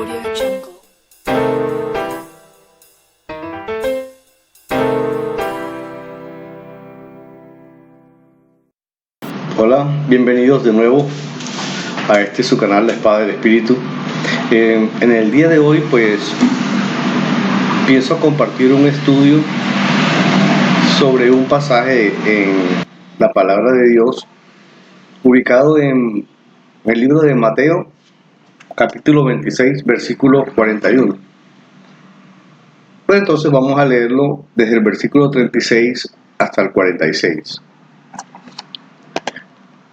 Audio Jungle. Hola, bienvenidos de nuevo a su canal, La Espada del Espíritu. En el día de hoy pues pienso compartir un estudio sobre un pasaje en la palabra de Dios ubicado en el libro de Mateo, capítulo 26, versículo 41. Pues entonces vamos a leerlo desde el versículo 36 hasta el 46.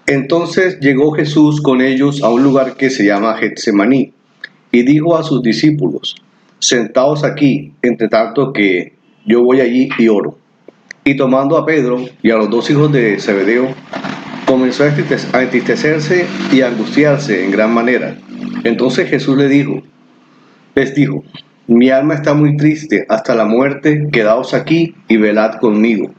Entonces llegó Jesús con ellos a un lugar que se llama Getsemaní, y dijo a sus discípulos: sentaos aquí, entre tanto que yo voy allí y oro. Y tomando a Pedro y a los dos hijos de Zebedeo, comenzó a entristecerse y a angustiarse en gran manera. Entonces Jesús les dijo: mi alma está muy triste hasta la muerte, quedaos aquí y velad conmigo.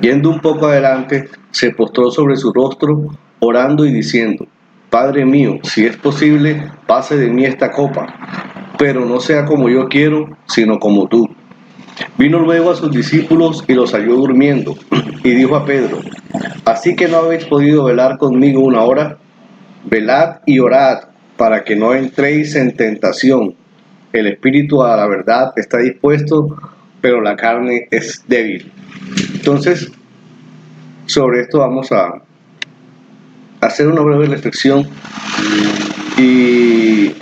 Yendo un poco adelante, se postró sobre su rostro, orando y diciendo: Padre mío, si es posible, pase de mí esta copa, pero no sea como yo quiero, sino como tú. Vino luego a sus discípulos y los halló durmiendo, y dijo a Pedro: ¿así que no habéis podido velar conmigo una hora? Velad y orad, para que no entréis en tentación. El espíritu a la verdad está dispuesto, pero la carne es débil. Entonces, sobre esto vamos a hacer una breve reflexión y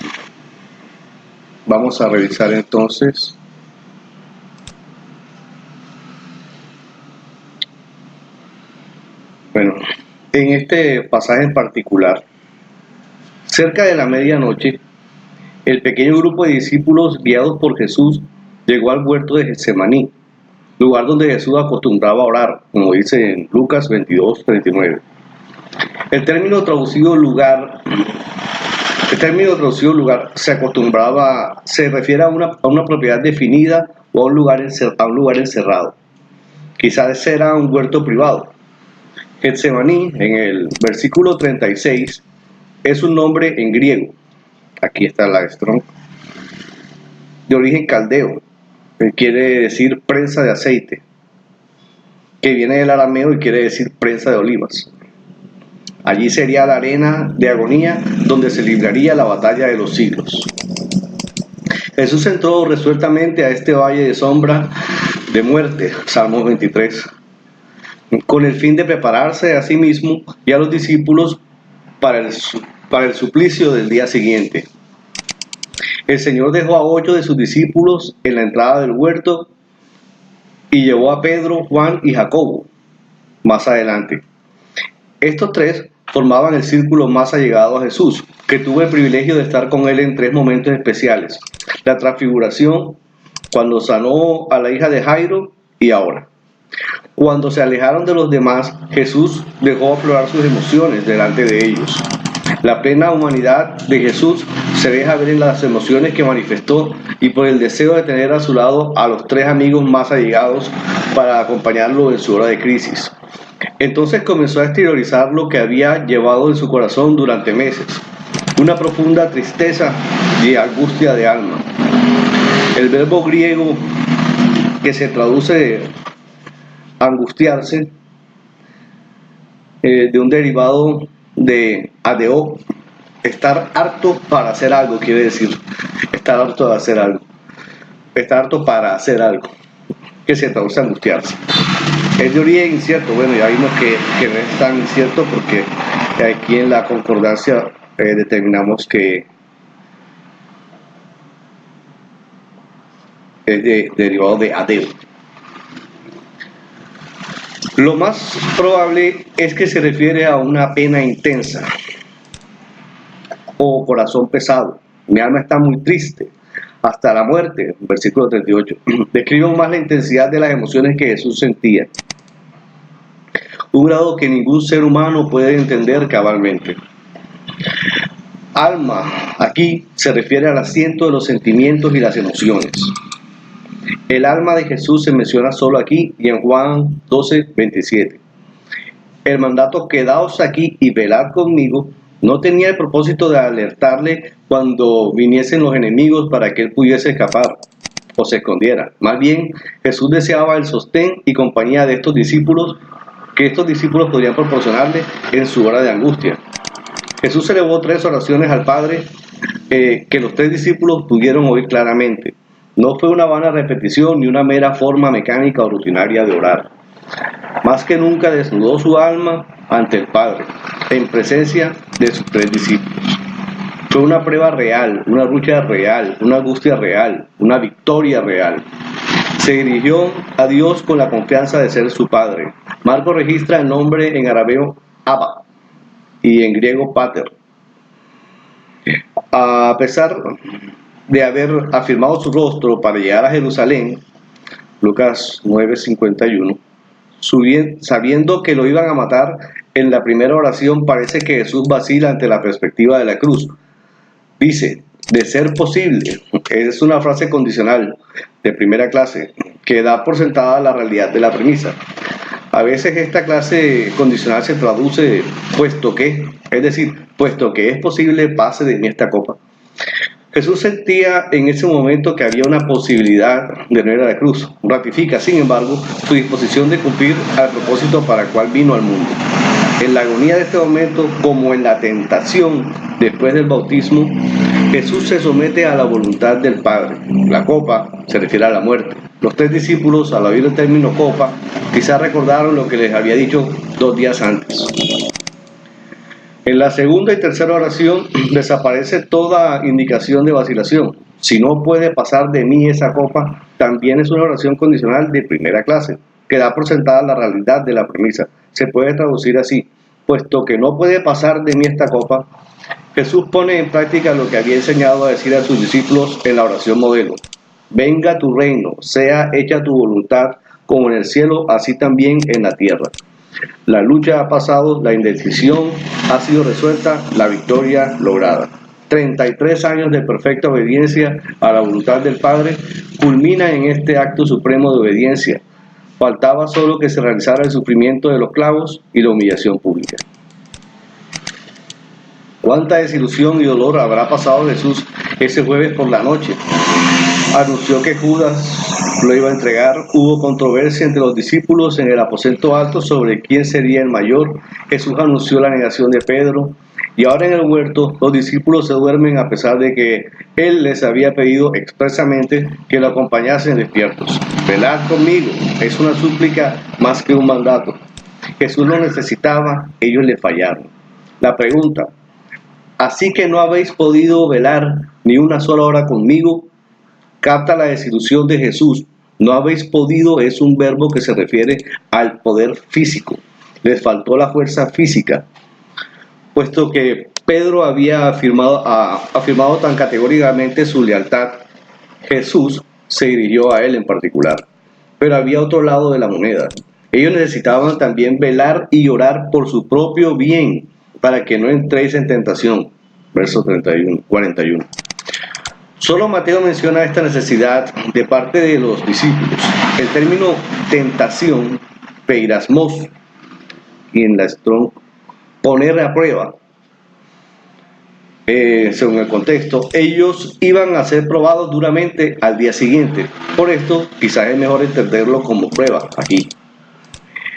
vamos a revisar entonces en este pasaje en particular, cerca de la medianoche, el pequeño grupo de discípulos guiados por Jesús llegó al huerto de Getsemaní, lugar donde Jesús acostumbraba a orar, como dice en Lucas 22:39. El término traducido lugar se refiere a una propiedad definida o a un lugar encerrado. Quizás era un huerto privado. Getsemaní, en el versículo 36, es un nombre en griego. Aquí está la Strong. De origen caldeo, que quiere decir prensa de aceite, que viene del arameo y quiere decir prensa de olivas. Allí sería la arena de agonía donde se libraría la batalla de los siglos. Jesús entró resueltamente a este valle de sombra de muerte, Salmos 23, con el fin de prepararse a sí mismo y a los discípulos para el suplicio del día siguiente. El Señor dejó a 8 de sus discípulos en la entrada del huerto y llevó a Pedro, Juan y Jacobo más adelante. Estos tres formaban el círculo más allegado a Jesús, que tuvo el privilegio de estar con él en 3 momentos especiales: la transfiguración, cuando sanó a la hija de Jairo y ahora. Cuando se alejaron de los demás, Jesús dejó aflorar sus emociones delante de ellos. La plena humanidad de Jesús se deja ver en las emociones que manifestó y por el deseo de tener a su lado a los 3 amigos más allegados para acompañarlo en su hora de crisis. Entonces comenzó a exteriorizar lo que había llevado en su corazón durante meses: una profunda tristeza y angustia de alma. El verbo griego que se traduce angustiarse, de un derivado de adeo, estar harto para hacer algo, quiere decir estar harto de hacer algo, estar harto para hacer algo, que se traduce angustiarse. Es de origen incierto. Bueno, ya vimos que no es tan incierto porque aquí en la concordancia determinamos que es derivado de adeo. Lo más probable es que se refiere a una pena intensa o corazón pesado. Mi alma está muy triste hasta la muerte, versículo 38. Describe aún más la intensidad de las emociones que Jesús sentía, un grado que ningún ser humano puede entender cabalmente. Alma aquí se refiere al asiento de los sentimientos y las emociones. El alma de Jesús se menciona solo aquí y en Juan 12:27. El mandato "quedaos aquí y velad conmigo" No tenía el propósito de alertarle cuando viniesen los enemigos para que él pudiese escapar o se escondiera. Más bien, Jesús deseaba el sostén y compañía de estos discípulos que estos discípulos podrían proporcionarle en su hora de angustia. Jesús elevó 3 oraciones al Padre que los 3 discípulos pudieron oír claramente. No fue una vana repetición ni una mera forma mecánica o rutinaria de orar. Más que nunca desnudó su alma ante el Padre, en presencia de sus 3 discípulos. Fue una prueba real, una lucha real, una angustia real, una victoria real. Se dirigió a Dios con la confianza de ser su Padre. Marcos registra el nombre en arameo Abba y en griego Pater. A pesar de haber afirmado su rostro para llegar a Jerusalén, Lucas 9:51, sabiendo que lo iban a matar, en la primera oración parece que Jesús vacila ante la perspectiva de la cruz. Dice, de ser posible, es una frase condicional de primera clase que da por sentada la realidad de la premisa. A veces esta clase condicional se traduce puesto que, es decir, puesto que es posible, pase de mí esta copa. Jesús sentía en ese momento que había una posibilidad de no ir a la cruz. Ratifica, sin embargo, su disposición de cumplir al propósito para el cual vino al mundo. En la agonía de este momento, como en la tentación después del bautismo, Jesús se somete a la voluntad del Padre. La copa se refiere a la muerte. Los 3 discípulos, al oír el término copa, quizás recordaron lo que les había dicho 2 días antes. En la segunda y tercera oración desaparece toda indicación de vacilación. Si no puede pasar de mí esa copa, también es una oración condicional de primera clase, que da por sentada la realidad de la premisa. Se puede traducir así: puesto que no puede pasar de mí esta copa, Jesús pone en práctica lo que había enseñado a decir a sus discípulos en la oración modelo. Venga tu reino, sea hecha tu voluntad, como en el cielo, así también en la tierra. La lucha ha pasado, la indecisión ha sido resuelta, la victoria lograda. 33 años de perfecta obediencia a la voluntad del Padre culmina en este acto supremo de obediencia. Faltaba solo que se realizara el sufrimiento de los clavos y la humillación pública. ¿Cuánta desilusión y dolor habrá pasado Jesús ese jueves por la noche? Anunció que Judas lo iba a entregar. Hubo controversia entre los discípulos en el aposento alto sobre quién sería el mayor. Jesús anunció la negación de Pedro. Y ahora en el huerto los discípulos se duermen a pesar de que Él les había pedido expresamente que lo acompañasen despiertos. Velad conmigo, es una súplica más que un mandato. Jesús lo necesitaba, ellos le fallaron. La pregunta: ¿así que no habéis podido velar ni una sola hora conmigo? Capta la desilusión de Jesús. No habéis podido es un verbo que se refiere al poder físico. Les faltó la fuerza física, puesto que Pedro había afirmado tan categóricamente su lealtad. Jesús se dirigió a él en particular. Pero había otro lado de la moneda. Ellos necesitaban también velar y orar por su propio bien, para que no entréis en tentación. Verso 41. Solo Mateo menciona esta necesidad de parte de los discípulos. El término tentación, peirasmos, y en la Strong, poner a prueba, según el contexto, ellos iban a ser probados duramente al día siguiente. Por esto, quizás es mejor entenderlo como prueba aquí.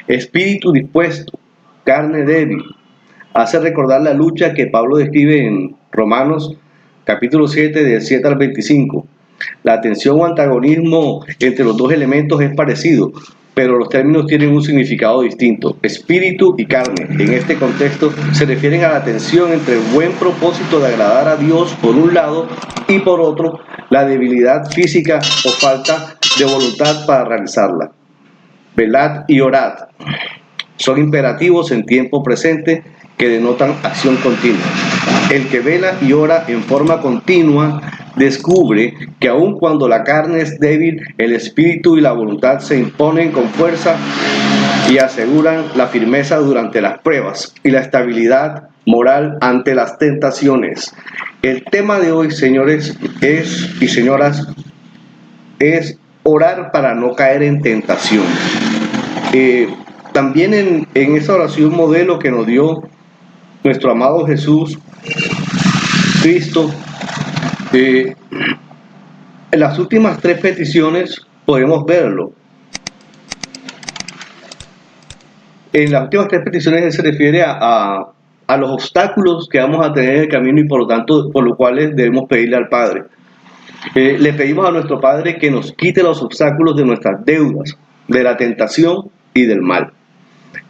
Espíritu dispuesto, carne débil, hace recordar la lucha que Pablo describe en Romanos capítulo 7, del 7 al 25. La tensión o antagonismo entre los dos elementos es parecido, pero los términos tienen un significado distinto. Espíritu y carne, en este contexto, se refieren a la tensión entre el buen propósito de agradar a Dios por un lado y por otro, la debilidad física o falta de voluntad para realizarla. Velad y orad son imperativos en tiempo presente que denotan acción continua. El que vela y ora en forma continua descubre que aun cuando la carne es débil, el espíritu y la voluntad se imponen con fuerza y aseguran la firmeza durante las pruebas y la estabilidad moral ante las tentaciones. El tema de hoy, señores y señoras, es orar para no caer en tentación. También en esa oración modelo que nos dio nuestro amado Jesús, Cristo, en las últimas 3 peticiones podemos verlo. En las últimas 3 peticiones él se refiere a los obstáculos que vamos a tener en el camino y por lo tanto por los cuales debemos pedirle al Padre. Le pedimos a nuestro Padre que nos quite los obstáculos de nuestras deudas, de la tentación y del mal.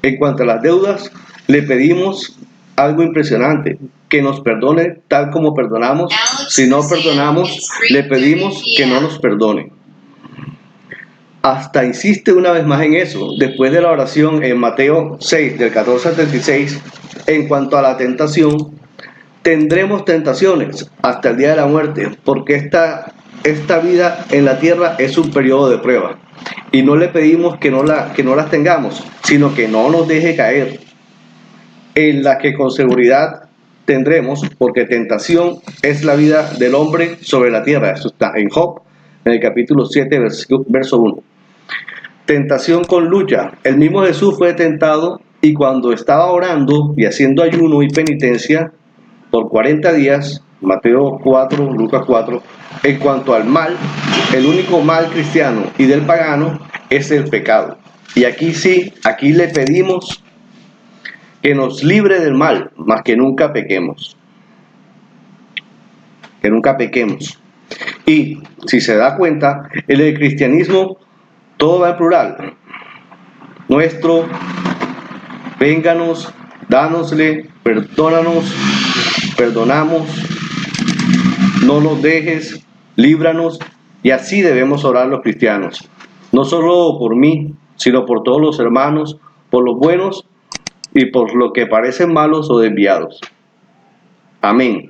En cuanto a las deudas, le pedimos algo impresionante, que nos perdone tal como perdonamos. Si no perdonamos, le pedimos que no nos perdone. Hasta insiste una vez más en eso, después de la oración en Mateo 6, del 14 al 36, en cuanto a la tentación, tendremos tentaciones hasta el día de la muerte, porque esta vida en la tierra es un periodo de prueba. Y no le pedimos que no las tengamos, sino que no nos deje caer, en la que con seguridad tendremos, porque tentación es la vida del hombre sobre la tierra. Eso está en Job, en el capítulo 7, verso 1. Tentación con lucha. El mismo Jesús fue tentado y cuando estaba orando y haciendo ayuno y penitencia por 40 días, Mateo 4, Lucas 4, en cuanto al mal, el único mal cristiano y del pagano es el pecado. Y aquí sí, aquí le pedimos que nos libre del mal, más que nunca pequemos. Que nunca pequemos. Y si se da cuenta, en el cristianismo todo va en plural. Nuestro, vénganos, dánosle, perdónanos, perdonamos, no nos dejes, líbranos, y así debemos orar los cristianos. No solo por mí, sino por todos los hermanos, por los buenos y por los que parecen malos o desviados. Amén.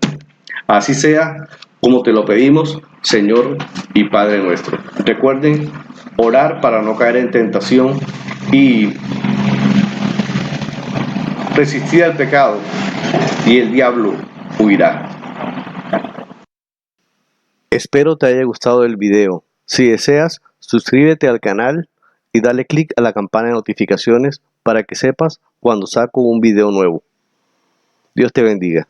Así sea como te lo pedimos, Señor y Padre nuestro. Recuerden orar para no caer en tentación y resistir al pecado, y el diablo huirá. Espero te haya gustado el video. Si deseas, suscríbete al canal y dale click a la campana de notificaciones para que sepas cuando saco un video nuevo. Dios te bendiga.